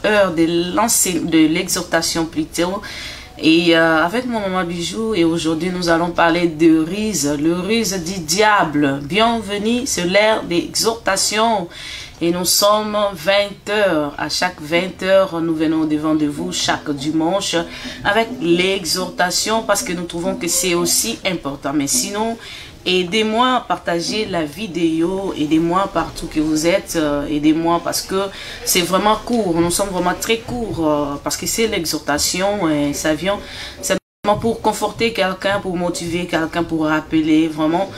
heure de l'exhortation plutôt. Et avec mon maman Bijou, et aujourd'hui nous allons parler de ruse, le ruse du diable. Bienvenue sur l'ère d'exhortation. Et nous sommes 20 heures. À chaque 20 heures, nous venons devant de vous chaque dimanche avec l'exhortation parce que nous trouvons que c'est aussi important. Mais sinon, aidez-moi à partager la vidéo, aidez-moi partout que vous êtes, aidez-moi parce que c'est vraiment court, nous sommes vraiment très courts parce que c'est l'exhortation et ça vient simplement pour conforter quelqu'un, pour motiver quelqu'un, pour rappeler vraiment.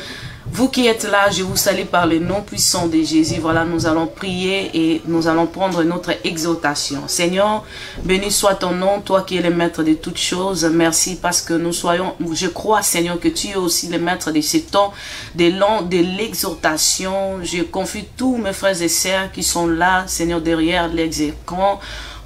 Vous qui êtes là, je vous salue par le nom puissant de Jésus. Voilà, nous allons prier et nous allons prendre notre exhortation. Seigneur, béni soit ton nom, toi qui es le maître de toutes choses. Merci parce que nous soyons, je crois Seigneur que tu es aussi le maître de ce temps, de l'exhortation. Je confie tous mes frères et sœurs qui sont là, Seigneur, derrière les écrans,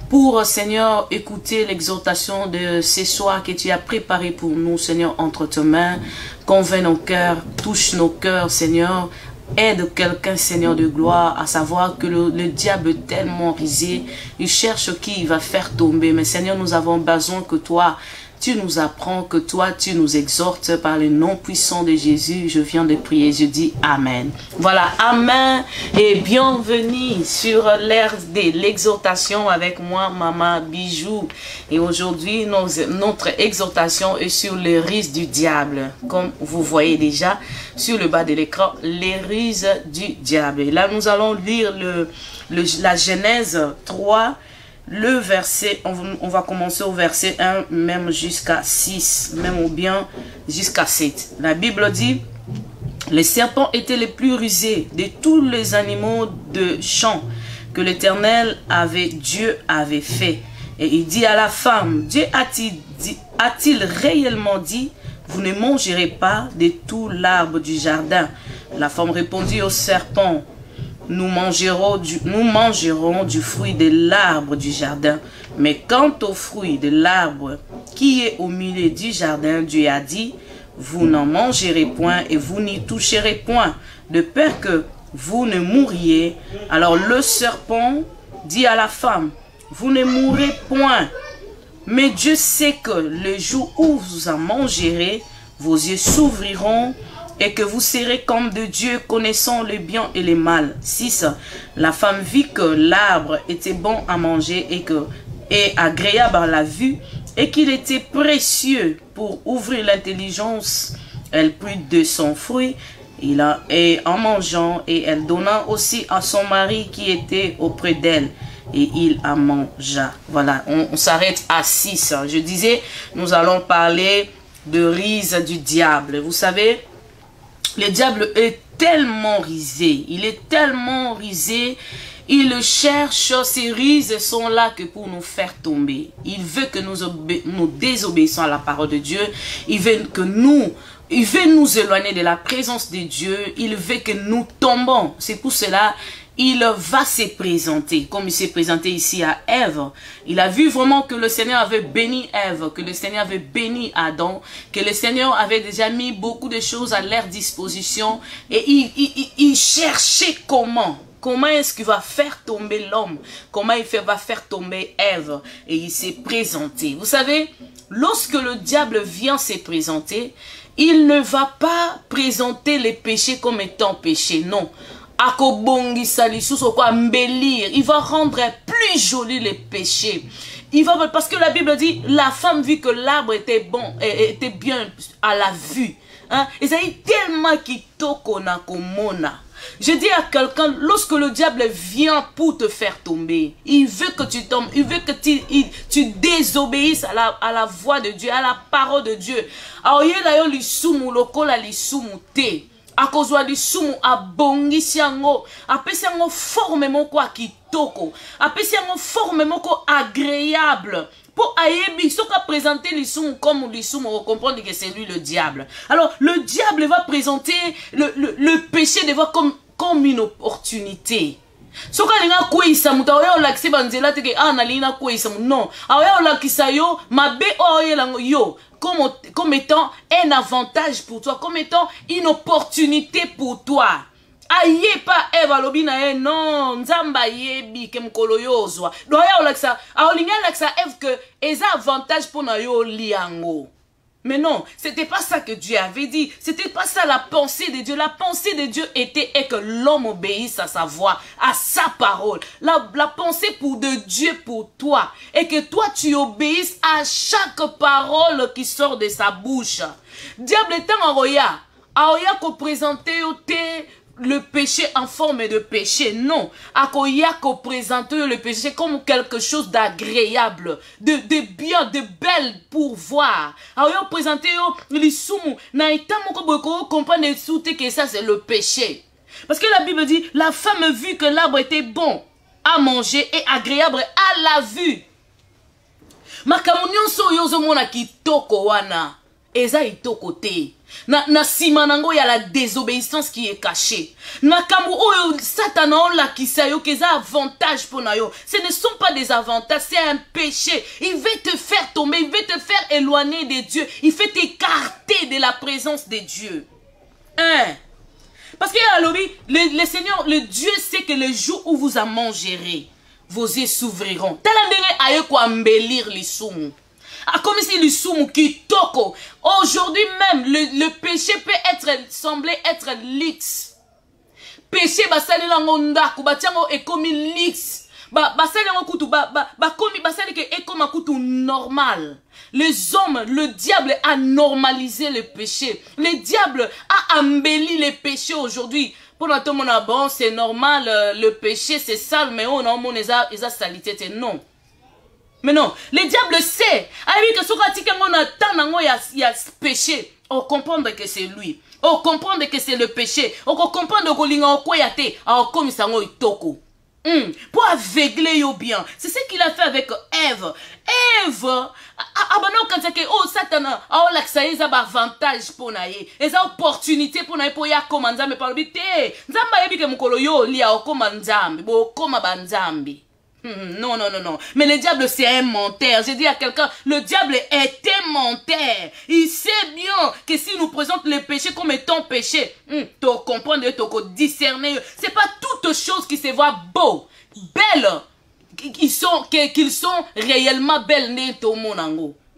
pour, Seigneur, écouter l'exhortation de ce soir que tu as préparé pour nous, Seigneur, entre tes mains. Convainc nos cœurs, touche nos cœurs, Seigneur. Aide quelqu'un, Seigneur de gloire, à savoir que le diable est tellement risé. Il cherche qui il va faire tomber. Mais Seigneur, nous avons besoin que toi, tu nous apprends, que toi, tu nous exhortes par le nom puissant de Jésus. Je viens de prier, je dis Amen. Voilà, Amen et bienvenue sur l'ère de l'exhortation avec moi, Maman Bijou. Et aujourd'hui, notre exhortation est sur les ruses du diable. Comme vous voyez déjà sur le bas de l'écran, les ruses du diable. Et là, nous allons lire la Genèse 3. Le verset, on va commencer au verset 1, même jusqu'à 6, même ou bien jusqu'à 7. La Bible dit, les serpents étaient les plus rusés de tous les animaux de champ que l'Éternel Dieu avait fait. Et il dit à la femme, Dieu a-t-il réellement dit, vous ne mangerez pas de tout l'arbre du jardin? La femme répondit au serpent, nous mangerons du fruit de l'arbre du jardin. Mais quant au fruit de l'arbre qui est au milieu du jardin, Dieu a dit, vous n'en mangerez point et vous n'y toucherez point, de peur que vous ne mouriez. Alors le serpent dit à la femme, vous ne mourrez point. Mais Dieu sait que le jour où vous en mangerez, vos yeux s'ouvriront et que vous serez comme de Dieu, connaissant le bien et le mal. 6. La femme vit que l'arbre était bon à manger et agréable à la vue, et qu'il était précieux pour ouvrir l'intelligence. Elle prit de son fruit, et en mangeant, et elle donna aussi à son mari qui était auprès d'elle, et il en mangea. Voilà, on s'arrête à 6. Je disais, nous allons parler de ruse du diable. Vous savez, le diable est tellement risé, il est tellement risé, il cherche, ses ruses sont là que pour nous faire tomber. Il veut que nous désobéissions à la parole de Dieu, il veut nous éloigner de la présence de Dieu, il veut que nous tombons. C'est pour cela il va se présenter, comme il s'est présenté ici à Ève. Il a vu vraiment que le Seigneur avait béni Ève, que le Seigneur avait béni Adam, que le Seigneur avait déjà mis beaucoup de choses à leur disposition. Et il cherchait comment est-ce qu'il va faire tomber l'homme, comment il va faire tomber Ève. Et il s'est présenté. Vous savez, lorsque le diable vient se présenter, il ne va pas présenter les péchés comme étant péchés, non. Il va rendre plus joli les péchés. Parce que la Bible dit, la femme vit que l'arbre était bon, était bien à la vue. Hein? Et ça dit tellement qu'il tokona komona. Je dis à quelqu'un, lorsque le diable vient pour te faire tomber, il veut que tu tombes, il veut que tu désobéisses à la voix de Dieu, à la parole de Dieu. Alors, il y a l'isumu, lokola l'isumu te. Akozwa lisumu abongisi yango, apesi yango forme moko kitoko, apesi yango forme moko agréable. Pour ayebi, soka présenter l'isumu comme l'isumu, on comprend que c'est lui le diable. Alors le diable va présenter le péché devant comme une opportunité. Soka linga kwisa muta oya olakisi banzela teke na lina kwisa non. Oya olakisa yo mabe oya lango yo. Comme étant un avantage pour toi, comme étant une opportunité pour toi. aye pa Eva lobina e non nzamba yebi kem koloyozwa doya olaksa aolinga laksa Eve que eza avantage pour na yo liango. Mais non, c'était pas ça que Dieu avait dit. C'était pas ça la pensée de Dieu. La pensée de Dieu était que l'homme obéisse à sa voix, à sa parole. La pensée de Dieu pour toi est que toi tu obéisses à chaque parole qui sort de sa bouche. Diable étant en roya, aoya ko présenter le péché en forme de péché. Non. Akoya ko présenter le péché comme quelque chose d'agréable, de bien, de belle pour voir. Akoya présenter l'isumu. Na itamo ko boko comprendre que ça c'est le péché. Parce que la Bible dit, la femme vit que l'arbre était bon à manger et agréable à la vue. Makamunyon so yozo mona kitoko wana. Eza itoko te. Na simanango ya la désobéissance qui est cachée. Na kamu oyo satana on la kisayo keza avantage pour na yo. Ce ne sont pas des avantages, c'est un péché. Il veut te faire tomber, il veut te faire éloigner de Dieu. Il fait t'écarter de la présence de Dieu. Hein? Parce que le Seigneur, le Dieu sait que le jour où vous en mangerez, vos yeux s'ouvriront. Talandere aye ko embellir les soumous. Ah, comme si le soumou qui toko. Aujourd'hui même, le péché peut sembler être lix. Péché, basali lango ndaku, batiango ekomi lix. Basali lango kutu, komi basali ke ekoma kutu normal. Les hommes, le diable a normalisé le péché. Le diable a embelli les péchés aujourd'hui. Pour notre monde, bon, c'est normal, le péché c'est sale, mais on a mon salité, non. Mais non, le diable sait. Avec que on a péché. On comprend que c'est lui. On comprend que c'est le péché. On comprend que pour aveugler yo bien. C'est ce qu'il a fait avec Ève. Ève, oh Satan, oh l'accès a avantage pour naïe. Ils ont opportunité pour naïe pour ya commander mais par bité. Nzamba yebi ke mukolo yo lia okomandambi, bo koma banzambi. Non, non, non, non. Mais le diable, c'est un menteur. J'ai dit à quelqu'un, le diable est un menteur. Il sait bien que s'il nous présente le péché comme étant péché, tu comprends, tu discerner. C'est pas toutes choses qui se voient beaux, belles, qu'ils sont réellement belles.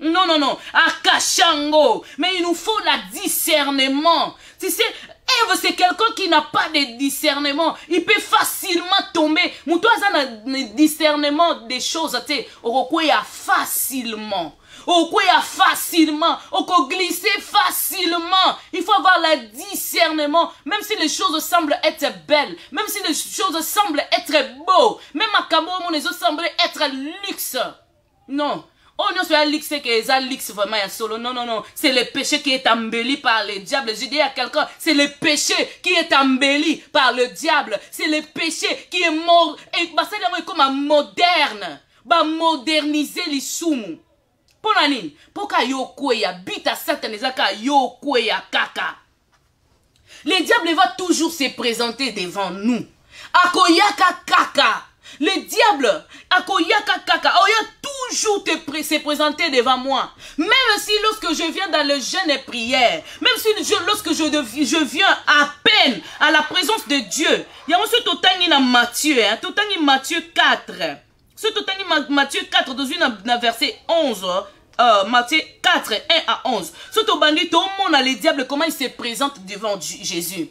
Non, non, non. Akashango. Mais il nous faut la discernement. Tu sais, Ève, c'est quelqu'un qui n'a pas de discernement. Il peut facilement tomber. Moutoua, ça a un discernement des choses. On peut facilement. On peut facilement. On peut glisser facilement. Il faut avoir le discernement. Même si les choses semblent être belles. Même si les choses semblent être beaux. Même à Cameroun, les autres semblent être luxe. Non. Oh non, c'est un luxe que ça luxe vraiment solo. Non, non, non. C'est le péché qui est embelli par le diable. Je dis à quelqu'un, c'est le péché qui est embelli par le diable. C'est le péché qui est mort. Et bah, c'est comme un moderne. Bah, moderniser les soumous. Pour nanine, pour ka yo kweya, bita satanizaka yo kweya kaka. Le diable va toujours se présenter devant nous. Akoyaka kaka. Le diable, akoyaka kaka, oya toujours se présenter devant moi. Même si lorsque je viens dans le jeûne et prière, même si lorsque je viens à peine à la présence de Dieu. Il y a aussi totangi na Matthieu, totangi Matthieu 4. Ce totangi Matthieu 4 dans une verset 11. Matthieu 4, 1 à 11. Ce totangi tout le monde a le diable comment il se présente devant Jésus.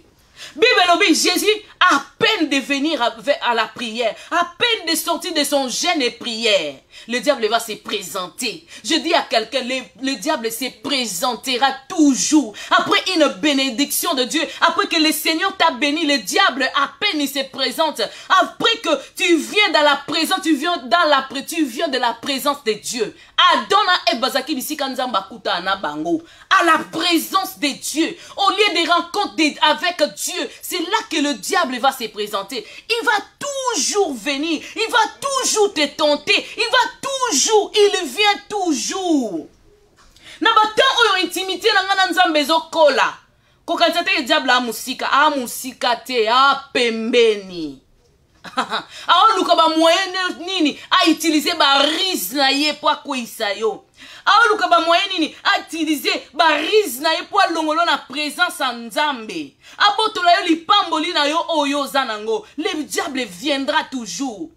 Bible, Jésus, à peine de venir à la prière, à peine de sortir de son jeûne et prière, le diable va se présenter. Je dis à quelqu'un, le diable se présentera toujours. Après une bénédiction de Dieu, après que le Seigneur t'a béni, le diable, à peine il se présente. Après que tu viens dans la présence, tu viens de la présence de Dieu. Adona e bazaki bisika nzamba kuta na bango. À la présence de Dieu, au lieu des rencontres avec Dieu, c'est là que le diable va se présenter. Il va toujours venir, il va toujours te tenter, il vient toujours. Na batan oyo intimité na ngana nzambe zokola. Kokantate diable a musika te a pembeni. aoluka ba moyen nini a utiliser ba rise na ye po akwisa yo. Aoluka ba moyen nini a utiliser ba rise na ye po longolo na présence en Nzambe. Abotola yo lipamboli na yo oyo zanango. Le diable viendra toujours.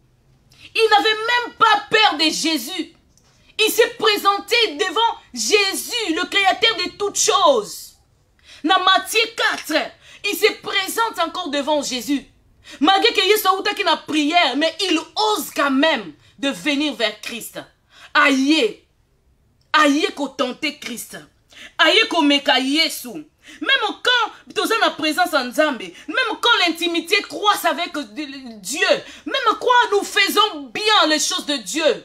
Il n'avait même pas peur de Jésus. Il s'est présenté devant Jésus, le créateur de toutes choses. Dans Matthieu 4, il se présente encore devant Jésus. Malgré que Jésus a une prière, mais il ose quand même de venir vers Christ. Aïe ko tenter Christ. Aïe ko meka Yesu. Même quand tu es en présence en Nzambe, même quand l'intimité croisse avec Dieu, même quand nous faisons bien les choses de Dieu,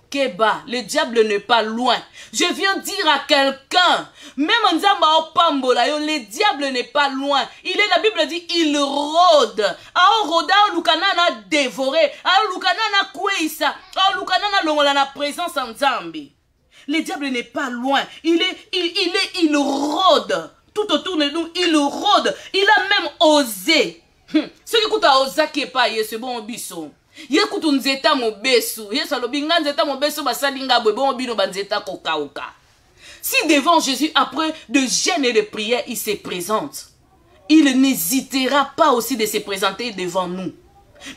Keba, le diable n'est pas loin. Je viens dire à quelqu'un, même en Nzamba au Pambola, le diable n'est pas loin. La Bible dit, il rôde. Alors rôda, Lukanana dévoré. Alors Lukanana kweisa. Alors Lukanana longola na présence en Nzambe. Le diable n'est pas loin. Il rôde. Tout autour de nous, il rôde. Il a même osé. Ce qui coûte à osa qui est pas, c'est bon biso. Si devant Jésus, après de jeûne et de prière, il se présente, il n'hésitera pas aussi de se présenter devant nous.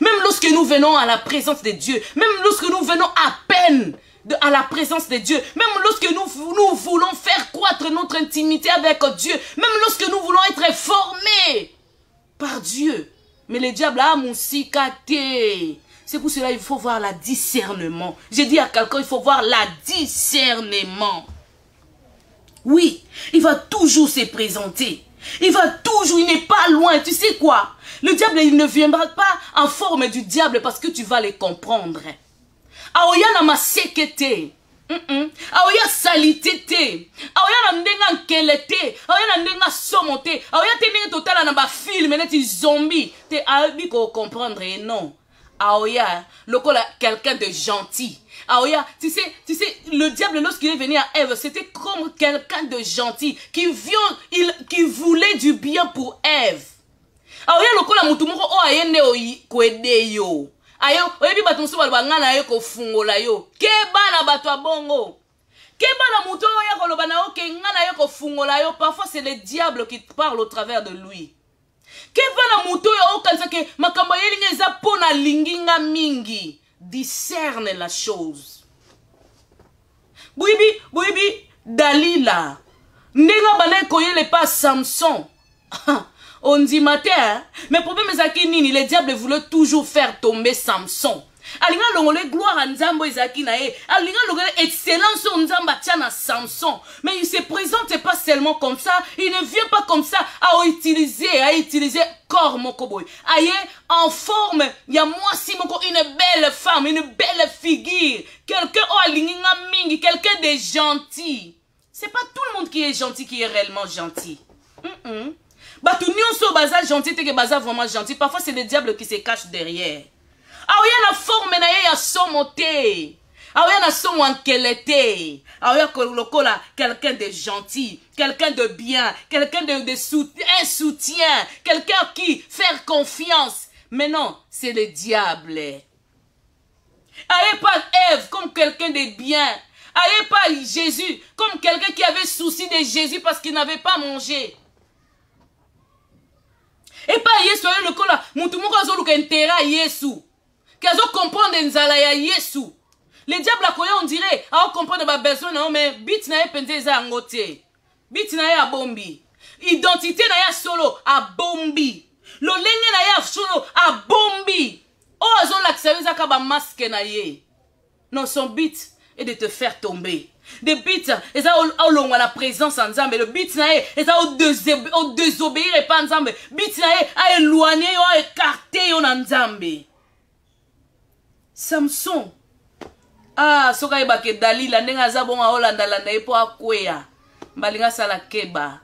Même lorsque nous venons à la présence de Dieu, même lorsque nous venons à peine à la présence de Dieu, même lorsque nous voulons faire croître notre intimité avec Dieu, même lorsque nous voulons être formés par Dieu. Mais le diable a moussikate. C'est pour cela qu'il faut voir la discernement. J'ai dit à quelqu'un, il faut voir la discernement. Oui, il va toujours se présenter. Il va toujours, il n'est pas loin. Tu sais quoi? Le diable, il ne viendra pas en forme du diable parce que tu vas le comprendre. Aoya na masekete. Aoya salitete. Aoya na ndenga nkelete. Aoya na ndenga somote. Aoya tenenge totala na ba film neti zombie. Te albi ko comprendre non. Aoya, lokola quelqu'un de gentil. Aoya, tu sais, le diable lorsqu'il est venu à Ève, c'était comme quelqu'un de gentil qui voulait du bien pour Ève. Aoya lokola mutumoko o ayende o kwede yo. Ayo, oyebi bato msuba ngana yo ko fungola yo. Keba na bato abongo. Keba na muto ya koloba na yo ke ngana yo ko fungola yo. Parfois c'est le diable qui parle au travers de lui. Keba na muto ya okanza ke makambo yelinga eza pona linginga mingi. Discerne la chose. Bouibi, Dalila. Ndenga bane koyele pas Samson. On dit matin, mais le problème est que le diable voulait toujours faire tomber Samson. Alinga longole gloire à Nzambo Izaki nae. Alinga longole excellence au Nzamba tiana Samson. Mais il se présente pas seulement comme ça. Il ne vient pas comme ça à utiliser corps mokoboy. Aye, en forme, il y a moi si moko une belle femme, une belle figure. Quelqu'un oh alinga mingi, quelqu'un de gentil. C'est pas tout le monde qui est gentil qui est réellement gentil. Bah tout nyonso baza gentil te que baza vraiment gentil. Parfois c'est le diable qui se cache derrière. Ah oui, la forme na ya somote. Ah oui, la somme ankelete. Ah oui, quelqu'un de gentil, quelqu'un de bien, quelqu'un de soutien, quelqu'un qui faire confiance. Mais non, c'est le diable. Aïe pas Ève comme quelqu'un de bien. Aïe pas Jésus comme quelqu'un qui avait souci de Jésus parce qu'il n'avait pas mangé. Et pas Yesu le kola mutu moko azoluka intera Yesu. Kazo comprendre nzala ya Yesu. Le diable akoya on dirait a comprendre ba besoin non mais bit na ye penze za ngote. Bit na ye abombi. Identité na ya solo abombi. Lo lenge na ya solo abombi. O azo l'accès ka ba masque na ye. Non son but est de te faire tomber. De bits, et ça au la présence en Nzambe. Le bits nae, et ça au désobéir et pas Nzambe. Bits nae, à éloigner, à écarter en Nzambe. Samson. Ah, soka eba ke Dalila, nenga zabon a Holanda landa epo akwea. Mbalinga sala keba.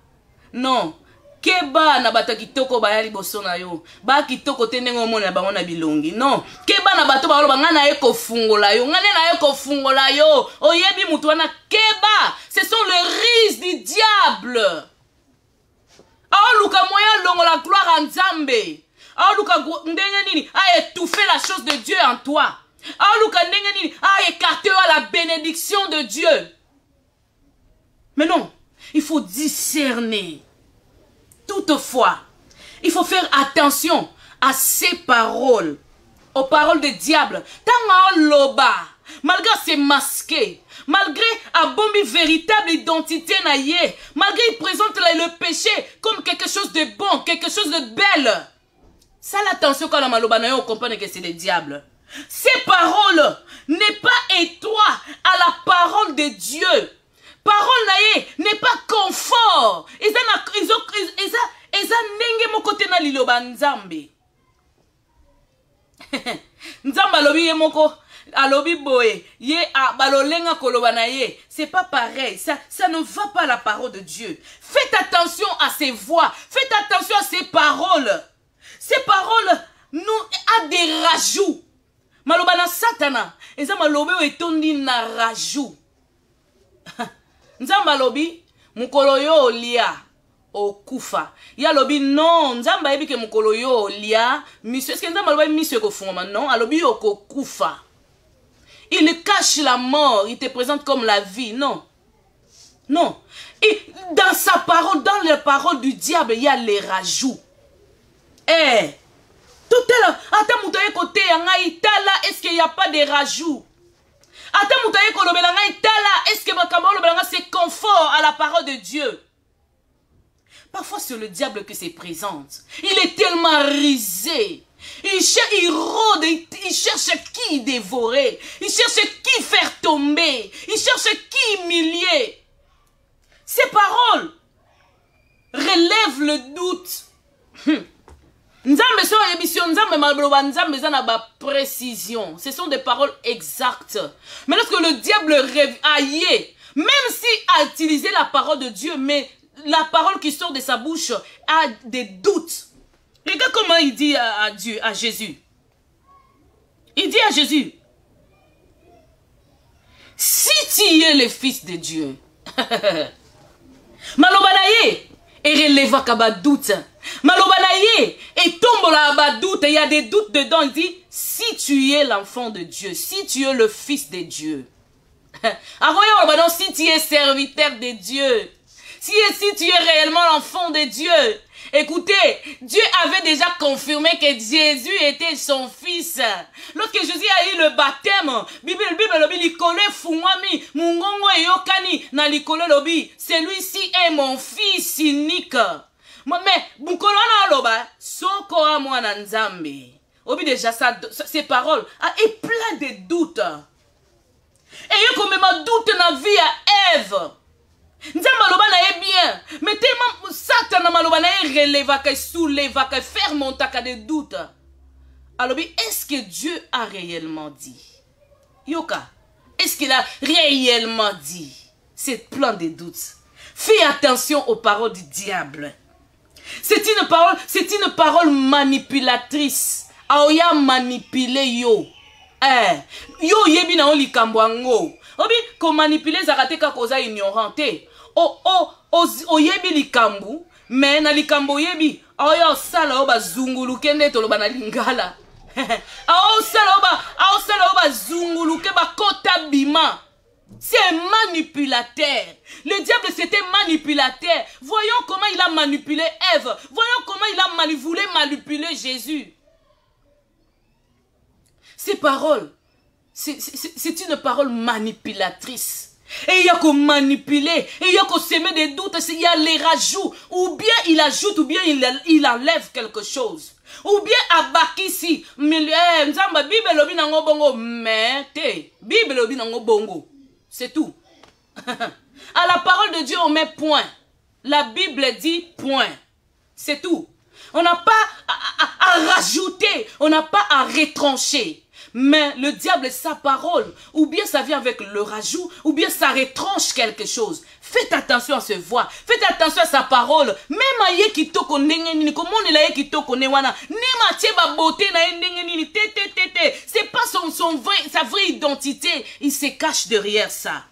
Non. Keba na bato kitoko bayali bosona yo. Ba kitoko tenengo mona bango na bilongi. Non. Keba na bato ba ngana na eko fungola yo. Ngane na eko fungola yo. Oyebi mutu wana keba. Ce sont les rises du diable. Aoluka moya longo la gloire en Nzambe. a étouffé la chose de Dieu en toi. A écarté la bénédiction de Dieu. Mais non, il faut discerner. Toutefois, il faut faire attention à ces paroles, aux paroles du diable. Malgré c'est masqué, malgré abombi véritable identité naïe, malgré il présente le péché comme quelque chose de bon, quelque chose de belle. Ça l'attention quand la maloba naïe, on comprend que c'est le diable. Ces paroles n'est pas étroit à la parole de Dieu. Parole naïe n'est pas confort. Ils nenge mo kote na liloba nzambe. Nzamba alobi ye moko alobi boye ye balolenga koloba na ye. C'est pas pareil. Ça ne va pas à la parole de Dieu. Faites attention à ces voix. Faites attention à ces paroles. Ces paroles nous a des rajouts. Maloba na satana. Eza malobe etondi na rajout. Nzamba lobi mukolo yo olia okufa. Ya lobi non, nzamba yebi ke mukolo yo olia, monsieur, est-ce que nzamba lobi monsieur ko fuma non, alobi okufa. Il cache la mort, il te présente comme la vie, non. Non. Et dans sa parole, dans les paroles du diable, il y a les rajouts. Eh, tout est là. Attends, moutaye côté yanga itala, est-ce qu'il n'y a pas de rajouts? Attends, moutaye kolobelanga itala, est-ce que bakamba kolobelanga c'est confort à la parole de Dieu? Parfois c'est le diable qui se présente. Il est tellement risé. Il rôde, il cherche qui dévorer. Il cherche qui faire tomber. Il cherche qui humilier. Ces paroles relèvent le doute. Nzambe so émission nzambe maloba nzambe za na ba précision. Ce sont des paroles exactes. Mais lorsque le diable aïe, même s'il a utilisé la parole de Dieu, mais la parole qui sort de sa bouche a des doutes. Regarde comment il dit à Dieu, à Jésus. Il dit à Jésus, si tu es le fils de Dieu, malobanaye et relève kaba doute. Malobanaye et tombe là bas doute. Il y a des doutes dedans. Il dit, si tu es l'enfant de Dieu, si tu es le fils de Dieu, si tu es serviteur de Dieu, si tu es réellement l'enfant de Dieu, écoutez, Dieu avait déjà confirmé que Jésus était son fils. Lorsque Jésus a eu le baptême, Bible lobi likole fungwami, mungongo eyokani na likole lobi, celui-ci est mon fils unique. Mais bukolo na loba, soko a mwana nzambe. Obi déjà ces paroles est plein de doutes. Et yo comme ma doute na vie à Ève. Nzamba loba na ye bien, mais tellement Satan maloba na ye relève que soulève que faire monter des doutes. Alors est-ce que Dieu a réellement dit? Yoka, est-ce qu'il a réellement dit? C'est plein de doutes. Fais attention aux paroles du diable. C'est une parole manipulatrice. Aoya manipulé yo. Yo yebi na oli kambwango. Obi ko manipuler zakate ka koza ignorante. O yebi likambu, mais na likambo yebi aoya sala oba zungulu kende toloba na lingala. Aoya sala oba zungulu ke ba kota bima. C'est manipulateur. Le diable c'était manipulateur. Voyons comment il a manipulé Ève. Voyons comment il a voulu manipuler Jésus. Ces paroles, c'est une parole manipulatrice. Et il y a qu'on manipuler, et il y a qu'on semer des doutes, il y a les rajouts. Ou bien il ajoute, ou bien il enlève quelque chose. Ou bien abakisi. Nzamba Bible lobi nango bongo. Mais Bible lobi nango bongo. C'est tout. À la parole de Dieu, on met point. La Bible dit point. C'est tout. On n'a pas à rajouter. On n'a pas à retrancher. Mais le diable, sa parole, ou bien ça vient avec le rajout, ou bien ça retranche quelque chose. Faites attention à ce voix. Faites attention à sa parole. Même à ye kitoko ndengenini, comment on est kitoko newana, nema tcheba beauté na ndengenini, c'est pas sa vraie identité. Il se cache derrière ça.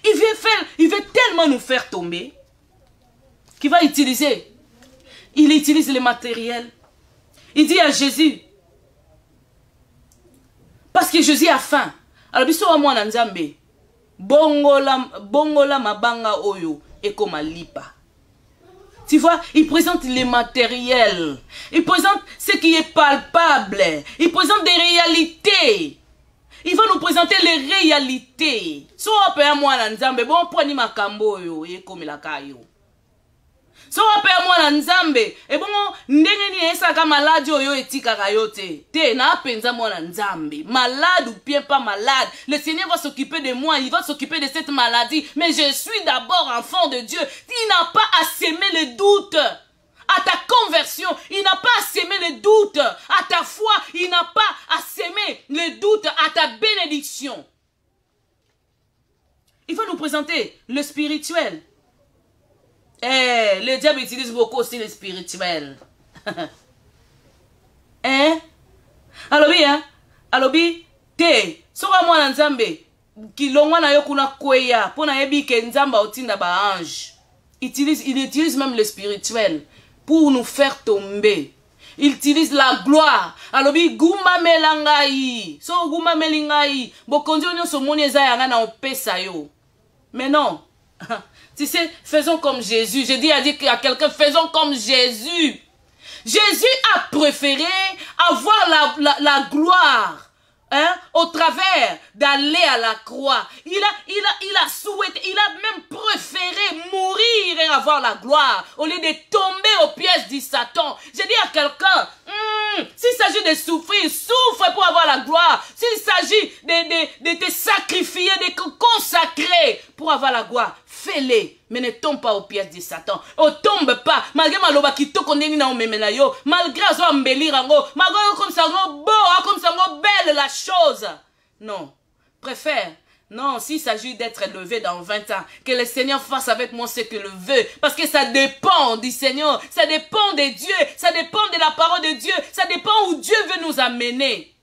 Il veut tellement nous faire tomber qu'il va utiliser il utilise le matériel. Il dit à Jésus, parce que Jésus a faim. Alors, biso wa mwana nzambe, bongola mabanga oyo ekoma lipa. Tu vois, il présente les matériels. Il présente ce qui est palpable. Il présente des réalités. Il va nous présenter les réalités. So apaya mwana nzambe, bon poni makambo yo ekomi la kayo. So apaya mwana nzambe, e bon ndenge ni esaka malade yo etika kayote. Te na penza mwana nzambe, malade ou bien pas malade, le Seigneur va s'occuper de moi, il va s'occuper de cette maladie, mais je suis d'abord enfant de Dieu. Il n'a pas à s'aimer le doute. À ta conversion, il n'a pas à s'aimer le doute. À ta foi, il n'a pas à s'aimer le doute. À ta bénédiction. Il va nous présenter le spirituel. Le diable utilise beaucoup aussi le spirituel. Alobi, te, soka mwana nzambe, kilongwa na yo kuna kweya, pona yebi ke nzamba otinda ba ange. Il utilise même le spirituel pour nous faire tomber. Il utilise la gloire. Alobi gumba melangai. So gumba melingai. Bokonzi onyo so moni eza yanga na opesa yo. Mais non. Tu sais, faisons comme Jésus. J'ai dit à quelqu'un, faisons comme Jésus. Jésus a préféré avoir la gloire. Au travers d'aller à la croix. Il a souhaité, il a même préféré mourir et avoir la gloire au lieu de tomber aux pièges du Satan. J'ai dit à quelqu'un, s'il s'agit de souffrir, souffre pour avoir la gloire. S'il s'agit de te sacrifier, de te consacrer pour avoir la gloire, fais-le. Mais ne tombe pas aux pièges du Satan. Oh, tombe pas. Malgré maloba qui to kondeni na omemena yo. Malgré azo ambelirango. Malgré comme ça beau, comme ça belle la chose. Non. Préfère. Non, s'il s'agit d'être élevé dans 20 ans, que le Seigneur fasse avec moi ce qu'il veut. Parce que ça dépend du Seigneur. Ça dépend de Dieu. Ça dépend de la parole de Dieu. Ça dépend où Dieu veut nous amener.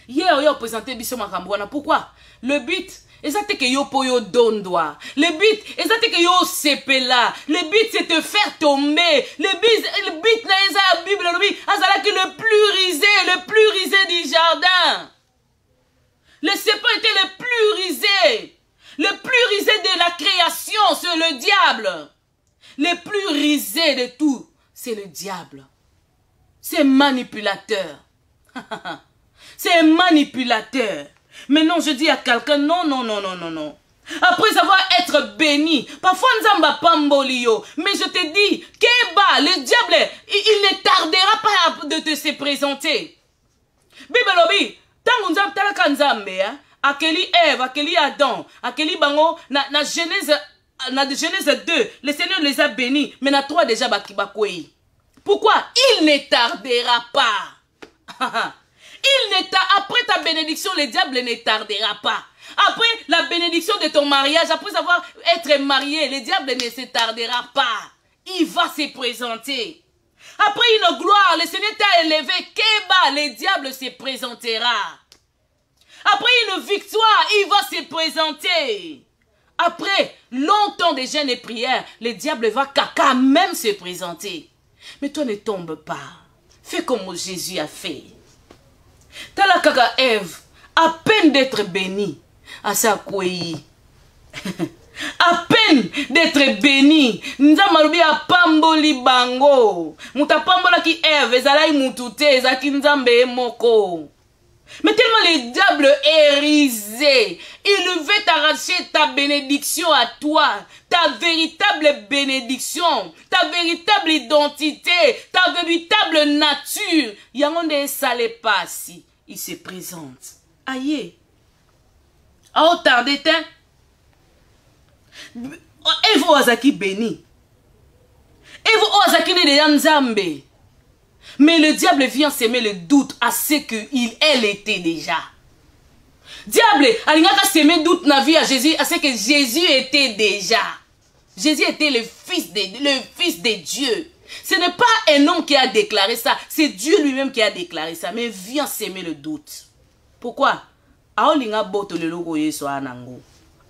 Hier, on a présenté Bissot Makambouana. Pourquoi? Le but, c'est que yo po yo dondwa. Le but, c'est que yo sepela. Le but, c'est te faire tomber. Le but, la Bible, le plus risé du jardin. Le serpent était le plus risé. Le plus risé de la création, c'est le diable. Le plus risé de tout, c'est le diable. C'est manipulateur. C'est manipulateur. Mais non, je dis à quelqu'un, non. Après avoir été béni, parfois nzamba pambolio, mais je te dis, Keba, le diable, il ne tardera pas de te se présenter. Bibelobi, tant nzamba talaka nzambe, akeli Ève, akeli Adam, akeli bango, na Genèse 2, le Seigneur les a bénis, mais na 3 déjà bakibakoui. Pourquoi? Il ne tardera pas. Après ta bénédiction, le diable ne tardera pas. Après la bénédiction de ton mariage, après avoir été marié, le diable ne se tardera pas. Il va se présenter. Après une gloire, le Seigneur t'a élevé. Keba, le diable se présentera. Après une victoire, il va se présenter. Après longtemps de jeûne et prière, le diable va quand même se présenter. Mais toi ne tombe pas. Fais comme Jésus a fait. Tala kaka Ève, à peine d'être bénie, à sa kouyi. À peine d'être bénie, nzamalubi a pamboli bango. Muta pambola ki Ève, ezalai mutute, ezaki nzambe moko. Mais tellement le diable est risé, il veut t'arracher ta bénédiction à toi, ta véritable bénédiction, ta véritable identité, ta véritable nature. Yangonde sale pas si il se présente. Aïe. Ah, tardé, Evo Ozaki béni. Evo Ozaki ne de Nzambe. Mais le diable vient s'aimer le doute à ce qu'il était déjà. Diable, alingaka s'aimer doute na vie à Jésus à ce que Jésus était déjà. Jésus était le fils de Dieu. Ce n'est pas un homme qui a déclaré ça, c'est Dieu lui-même qui a déclaré ça. Mais vient s'aimer le doute. Pourquoi? Aolinga boto le logo yeso anango.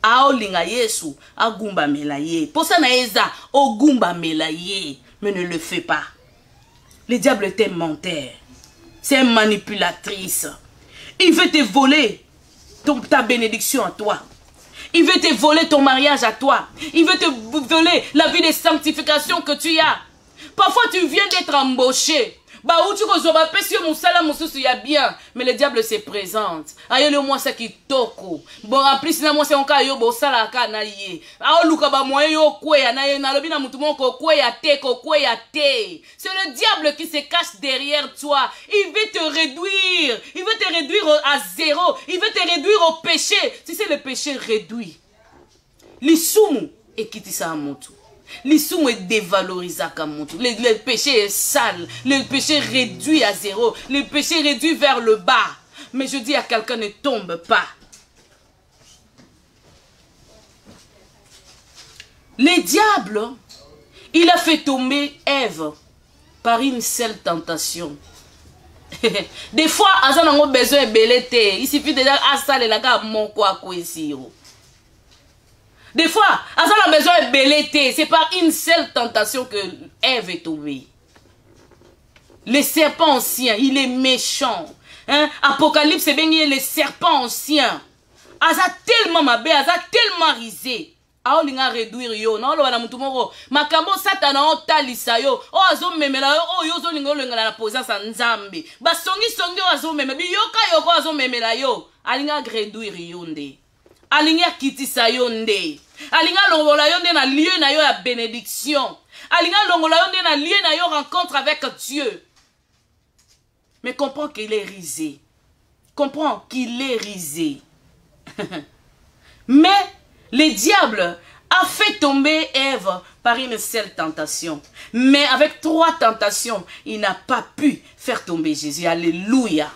Aolinga yesu agumba melaye. Pour ça na eza ogumba melaye. mais ne le fais pas. Le diable est un menteur. C'est une manipulatrice. Il veut te voler ta bénédiction à toi. Il veut te voler ton mariage à toi. Il veut te voler la vie de sanctification que tu as. Parfois, tu viens d'être embauché. Bah, où tu reçois, bien. Mais le diable se présente. Aïe, le moi, c'est qui toko. Bon, en plus, moi, c'est un cas, yo, bo, sala, ka, na, ye. Ah, luka, ba, moi, yo, kwe, na, ye, na, lobi, na, mutumon, ko, kwe, ya, te, ko, kwe, ya, te. C'est le diable qui se cache derrière toi. Il veut te réduire. Il veut te réduire à zéro. Il veut te réduire au péché. Si c'est le péché réduit. L'isumu, et qui dit ça à mon tour. L'issoum est dévalorisé comme le péché est sale, le péché réduit à zéro, le péché réduit vers le bas. Mais je dis à quelqu'un, ne tombe pas. Le diable, il a fait tomber Ève par une seule tentation. Des fois, on a besoin de belleté. Il suffit de dire, ah, ça, les gars, mon quoi, ici. Des fois, on a besoin de belleté. C'est par une seule tentation que Ève est tombée. Le serpent ancien, il est méchant. Hein? Apocalypse, c'est bien le serpent ancien. Aza tellement mabé, aza tellement risé. Aolinga réduire yo. Non, lo na mutumoro. Makambo satana o talisa yo. O azo memela yo. O yo zo lingo linga la posance nzambe. Ba songi songi o azo memela. Bi yoka yoko azo memela yo. Alinga réduire yo nde. Alinga kitisa yo nde. Alinga longola yo nde na lieu na yo ya bénédiction. Alinga longola yo nde na lieu na yo rencontre avec Dieu. Mais comprends qu'il est risé. Comprends qu'il est risé. Mais le diable a fait tomber Ève par une seule tentation. Mais avec 3 tentations, il n'a pas pu faire tomber Jésus. Alléluia.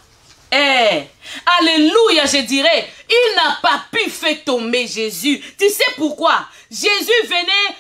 Alléluia, je dirais. Il n'a pas pu faire tomber Jésus. Tu sais pourquoi? Jésus venait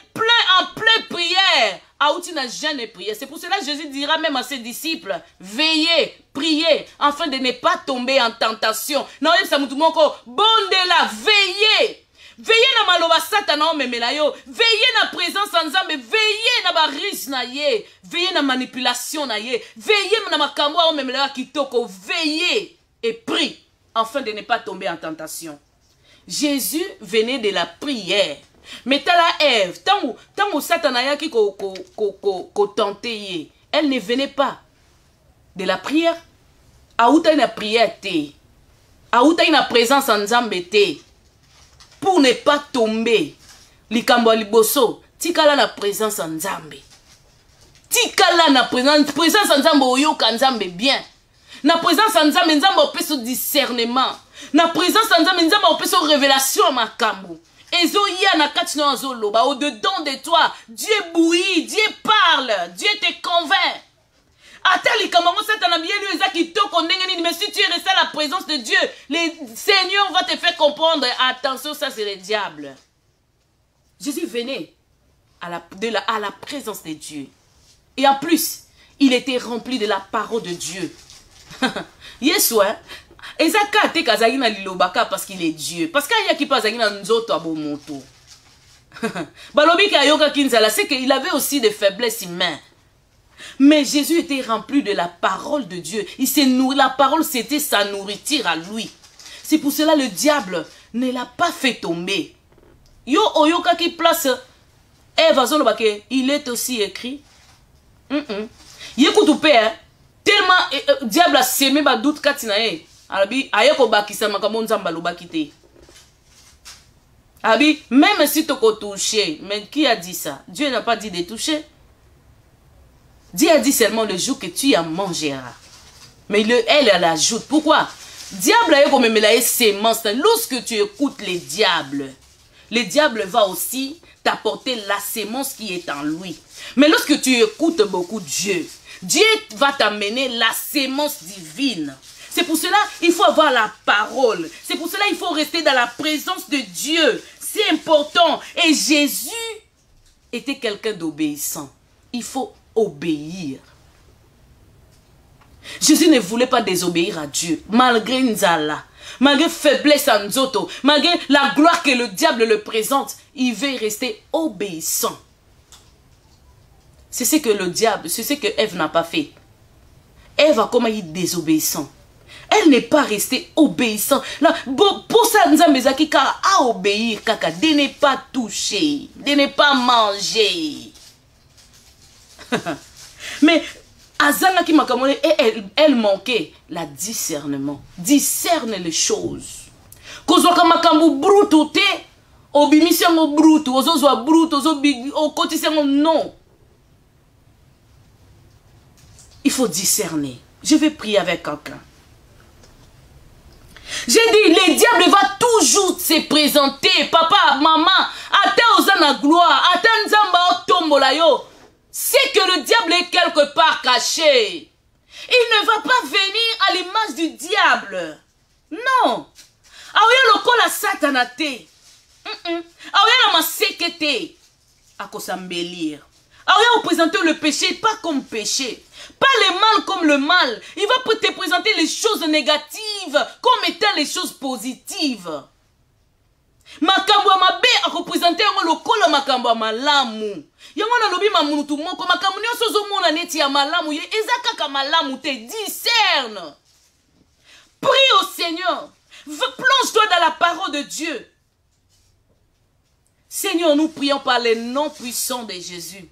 en pleine prière. Ah, où tu n'as jamais prié. C'est pour cela que Jésus dira même à ses disciples, veillez, priez, afin de ne pas tomber en tentation. Non, ça me dit bon de la veillez. Veillez na maloba satana o memela yo. Veillez na présence en Nzambe. Veillez na baris na ye. Veillez na manipulation na ye. Veillez na makambo o memela yo kitoko. Veillez et prie afin de ne pas tomber en tentation. Jésus venait de la prière. Mais t'as la Ève, tant que Satana yaki ko tenté ye, elle ne venait pas de la prière. Aouta une prière te. Aouta une présence en Nzambe te. Pour ne pas tomber, likambo liboso, tikala na présence en Nzambe. Tikala na présence en Nzambe oyoka Nzambe bien. Na présence en Nzambe Nzambe opé so discernement. Na présence en Nzambe Nzambe opé so révélation makambo. Ezo ya na kati na zo loba au-dedans de toi, Dieu bouillit, Dieu parle, Dieu te convainc. Atali kamango satana bien lui ezaki toko ndenge mais si tu es resté à la présence de Dieu, le Seigneur va te faire comprendre. Attention, ça c'est le diable. Jésus venait à la présence de Dieu. Et en plus, il était rempli de la parole de Dieu. Yesu, hein? Ezaka te kazaki na lilobaka parce qu'il est Dieu. Parce qu'il y a qui passe na nzoto abomoto. Balobi ka yoka kinzala, c'est qu'il avait aussi des faiblesses humaines. Mais Jésus était rempli de la parole de Dieu. Il s'est nourri, la parole c'était sa nourriture à lui. C'est pour cela le diable ne l'a pas fait tomber. Yo oyoka qui place Ève azolobake, il est aussi écrit. Yekutu père, tellement diable a semé ba doute katinae. Abi ayeko bakisa makambo nzamba lobakite. Abi même si tu as touché, mais qui a dit ça? Dieu n'a pas dit de toucher. Dieu a dit seulement le jour que tu en mangeras. Mais elle ajoute. Pourquoi? Diable a comme la sémence. Lorsque tu écoutes le diable va aussi t'apporter la sémence qui est en lui. Mais lorsque tu écoutes beaucoup Dieu, Dieu va t'amener la sémence divine. C'est pour cela qu'il faut avoir la parole. C'est pour cela qu'il faut rester dans la présence de Dieu. C'est important. Et Jésus était quelqu'un d'obéissant. Il faut obéir. Jésus ne voulait pas désobéir à Dieu. Malgré Nzala, malgré faiblesse en Nzoto, malgré la gloire que le diable le présente, il veut rester obéissant. C'est ce que le diable, c'est ce que Ève n'a pas fait. Ève a comment il désobéissant. Elle n'est pas restée obéissante. Là, pour ça, nous avons dit à obéir, kaka, de ne pas toucher, de ne pas manger. Mais Azana qui m'a commandé, elle manquait la discernement. Discerne les choses. Kozwa kama kambu bruto te, obimisengo bruto, ozozwa bruto, okotisengo non. Il faut discerner. Je vais prier avec quelqu'un. J'ai dit, le diable va toujours se présenter. Papa, maman, attends aux la gloire, attends Nzamba au tombola yo. C'est que le diable est quelque part caché. Il ne va pas venir à l'image du diable. Non. Aouya lokola satanate. Aouya la masekete. À cause s'embellir. Aouya vous présenter le péché pas comme péché. Pas le mal comme le mal. Il va te présenter les choses négatives comme étant les choses positives. Makambo mabe a représenté le kolo makambo malamu. Yango na lobi mamunutu moko makambo nyonso zo mona neti ya malamu ye ezaka ka malamu te discerne. Prie au Seigneur. Plonge-toi dans la parole de Dieu. Seigneur, nous prions par les noms puissants de Jésus.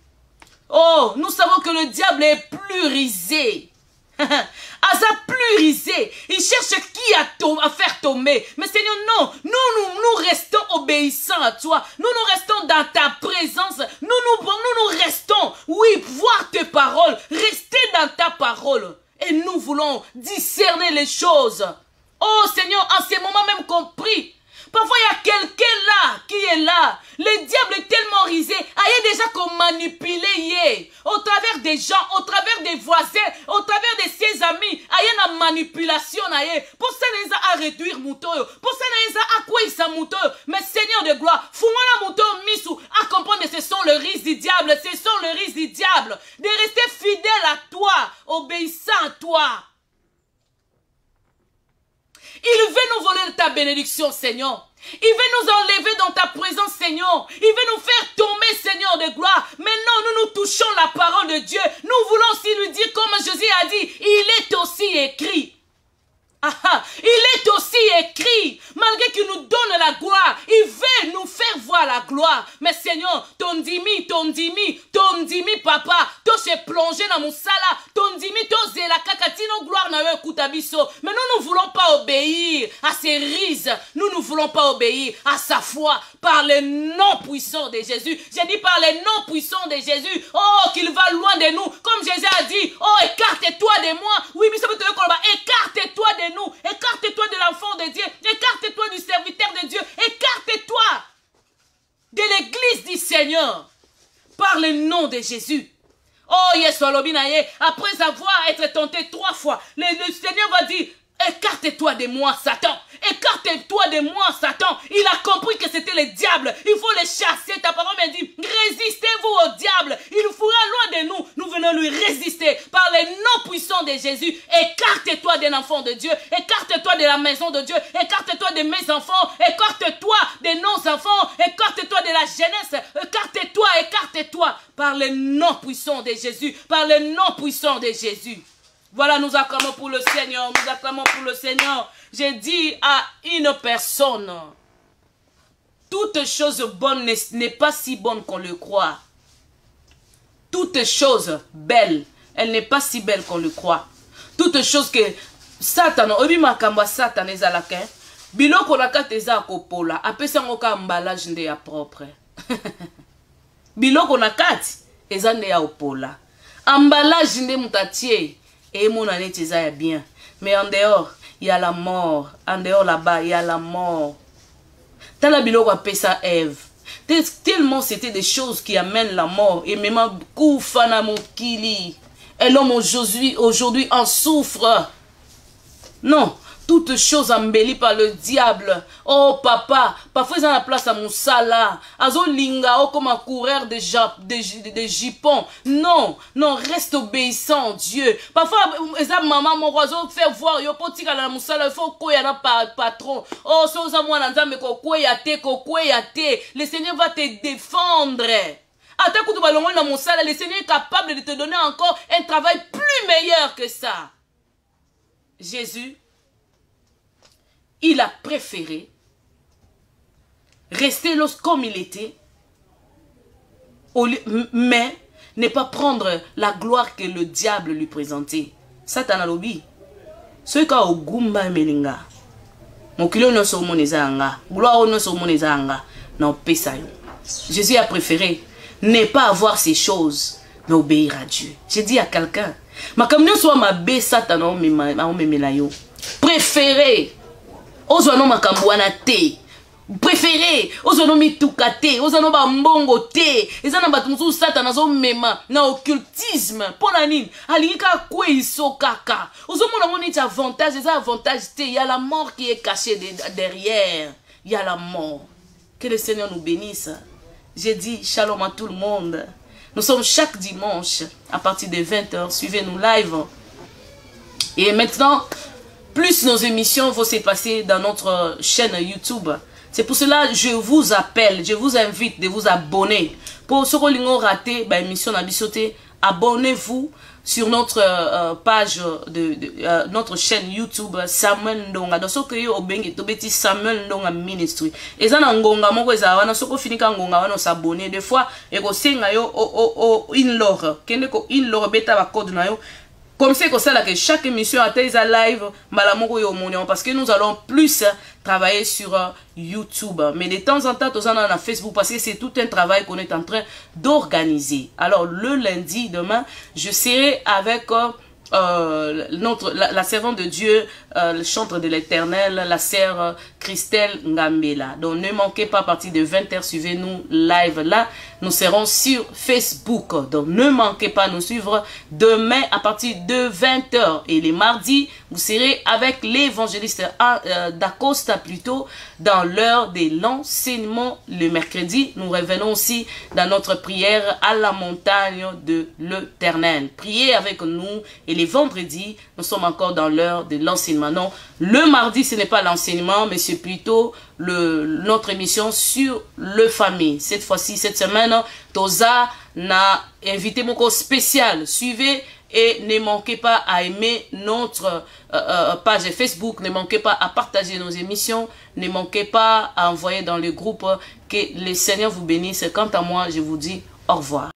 Oh, nous savons que le diable est plus risé. Asa plus risé. Il cherche qui à faire tomber. Mais Seigneur, non. Nous restons obéissants à toi. Nous restons dans ta présence. Nous restons, oui, voir tes paroles. Rester dans ta parole. Et nous voulons discerner les choses. Oh Seigneur, en ces moments même compris. Parfois, il y a quelqu'un là qui est là. Le diable est tellement risé. Il y a déjà qu'on manipulé au travers des gens, au travers des voisins, au travers de ses amis. Il y a une manipulation. Pour ça, il y a à réduire mouton. Pour ça, il y a à quoi il s'est mouton. Mais Seigneur de gloire, fous-moi la mouton misou à comprendre que ce sont le risque du diable. Ce sont le risque du diable. De rester fidèle à toi, obéissant à toi. Il veut nous voler ta bénédiction, Seigneur. Il veut nous enlever dans ta présence, Seigneur. Il veut nous faire tomber, Seigneur de gloire. Maintenant, nous touchons la parole de Dieu. Nous voulons aussi lui dire, comme Jésus a dit, il est aussi écrit. Il est aussi écrit, malgré qu'il nous donne la gloire, il veut nous faire voir la gloire. Mais Seigneur, ton dimi, papa, toi se plonger dans mon sala, ton dimi, toi c'est la kakatino gloire na yo kutabiso. Mais nous ne voulons pas obéir à ses rises, nous ne voulons pas obéir à sa foi par le nom puissant de Jésus. J'ai dit par le nom puissant de Jésus, oh qu'il va loin de nous, comme Jésus a dit, oh écarte-toi de moi, oui, mais ça veut dire écarte-toi de nous, écarte-toi de l'enfant de Dieu, écarte-toi du serviteur de Dieu, écarte-toi de l'église du Seigneur par le nom de Jésus. Oh yes, après avoir été tenté 3 fois, le Seigneur va dire, écarte-toi de moi, Satan. Écarte-toi de moi, Satan. Il a compris que c'était le diable. Il faut le chasser. Ta parole me dit, résistez-vous au diable. Il fera loin de nous. Nous venons lui résister par le nom puissant de Jésus. Écarte-toi de l'enfant de Dieu. Écarte-toi de la maison de Dieu. Écarte-toi de mes enfants. Écarte-toi de nos enfants. Écarte-toi de la jeunesse. Écarte-toi, écarte-toi par le nom puissant de Jésus. Par le nom puissant de Jésus. Voilà, nous acclamons pour le Seigneur. Nous acclamons pour le Seigneur. J'ai dit à une personne, toute chose bonne n'est pas si bonne qu'on le croit. Toute chose belle, elle n'est pas si belle qu'on le croit. Toute chose que Satan, obi makamba Satan ezalaka, biloko na kati eza kopola, apesa ngoka emballage nde ya propre. Biloko na kati eza nde ya opola. Emballage nde mutatie. Et mon année est bien. Mais en dehors, il y a la mort. En dehors là-bas, il y a la mort. T'as la biloko appelé ça Ève. Tellement c'était des choses qui amènent la mort. Et même koufana mokili. Et l'homme aujourd'hui en souffre. Non. Toutes choses embellies par le diable. Oh papa, parfois ils ont la place à Moussala. Azo linga, oh comme un coureur de jupons. Non, non, reste obéissant, Dieu. Parfois, ça maman, mon oiseau fait voir, yo potika la Moussala, il faut qu'on y a pas patron. Oh, so ça moi n'entend mais qu'on y a te. Le Seigneur va te défendre. Le Seigneur est capable de te donner encore un travail plus meilleur que ça. Jésus, il a préféré rester comme il était, mais ne pas prendre la gloire que le diable lui présentait. Satan a lobby. Ce qui a gumba melinga. Mokilo no so monezanga. Gloire no so monezanga. Non pesayo. Jésus a préféré ne pas avoir ces choses, mais obéir à Dieu. J'ai dit à quelqu'un, ma comme nous soit ma bé Satan o memelayo. Préféré. Ozo ma kambuana te. Préféré, ozo no mitukate, ozo no ba mbongo te, ezana batumusu Satan azo mema na occultisme. Pona nini? Alika kwe iso kaka. Ozo mona moni ta avantage, eza avantage te, il y a la mort qui est cachée derrière. Il y a la mort. Que le Seigneur nous bénisse. J'ai dit shalom à tout le monde. Nous sommes chaque dimanche à partir de 20h. Suivez-nous live. Et maintenant, plus nos émissions vont se passer dans notre chaîne YouTube. C'est pour cela que je vous appelle, je vous invite de vous abonner. Pour ceux qui ont raté l'émission Nabisoté, abonnez-vous sur notre page notre chaîne YouTube Samuel Ndonga. Dans ce que vous avez Samuel Ndonga Ministry. Et ça, ngonga moko eza wana soko finika ngonga wana s'abonner. Des fois, et ko senga yo in-lore. Kende ko in-lore beta ba code na yo. Comme c'est que ça là que chaque émission a été live malamoko yo monion parce que nous allons plus travailler sur YouTube, mais de temps en temps nous en a Facebook parce que c'est tout un travail qu'on est en train d'organiser. Alors le lundi demain, je serai avec la servante de Dieu, le chantre de l'Éternel, la sœur Christelle Ngambela. Donc ne manquez pas à partir de 20h, suivez-nous live là. Nous serons sur Facebook. Donc ne manquez pas à nous suivre demain à partir de 20h. Et les mardis, vous serez avec l'évangéliste d'Acosta plutôt dans l'heure de l'enseignement. Le mercredi, nous revenons aussi dans notre prière à la montagne de l'Éternel. Priez avec nous. Et les vendredis, nous sommes encore dans l'heure de l'enseignement. Non, le mardi, ce n'est pas l'enseignement, mais c'est plutôt notre émission sur le famille. Cette fois-ci, cette semaine, Toza n'a invité mon cours spécial. Suivez et ne manquez pas à aimer notre page Facebook. Ne manquez pas à partager nos émissions. Ne manquez pas à envoyer dans le groupe. Que le Seigneur vous bénisse. Quant à moi, je vous dis au revoir.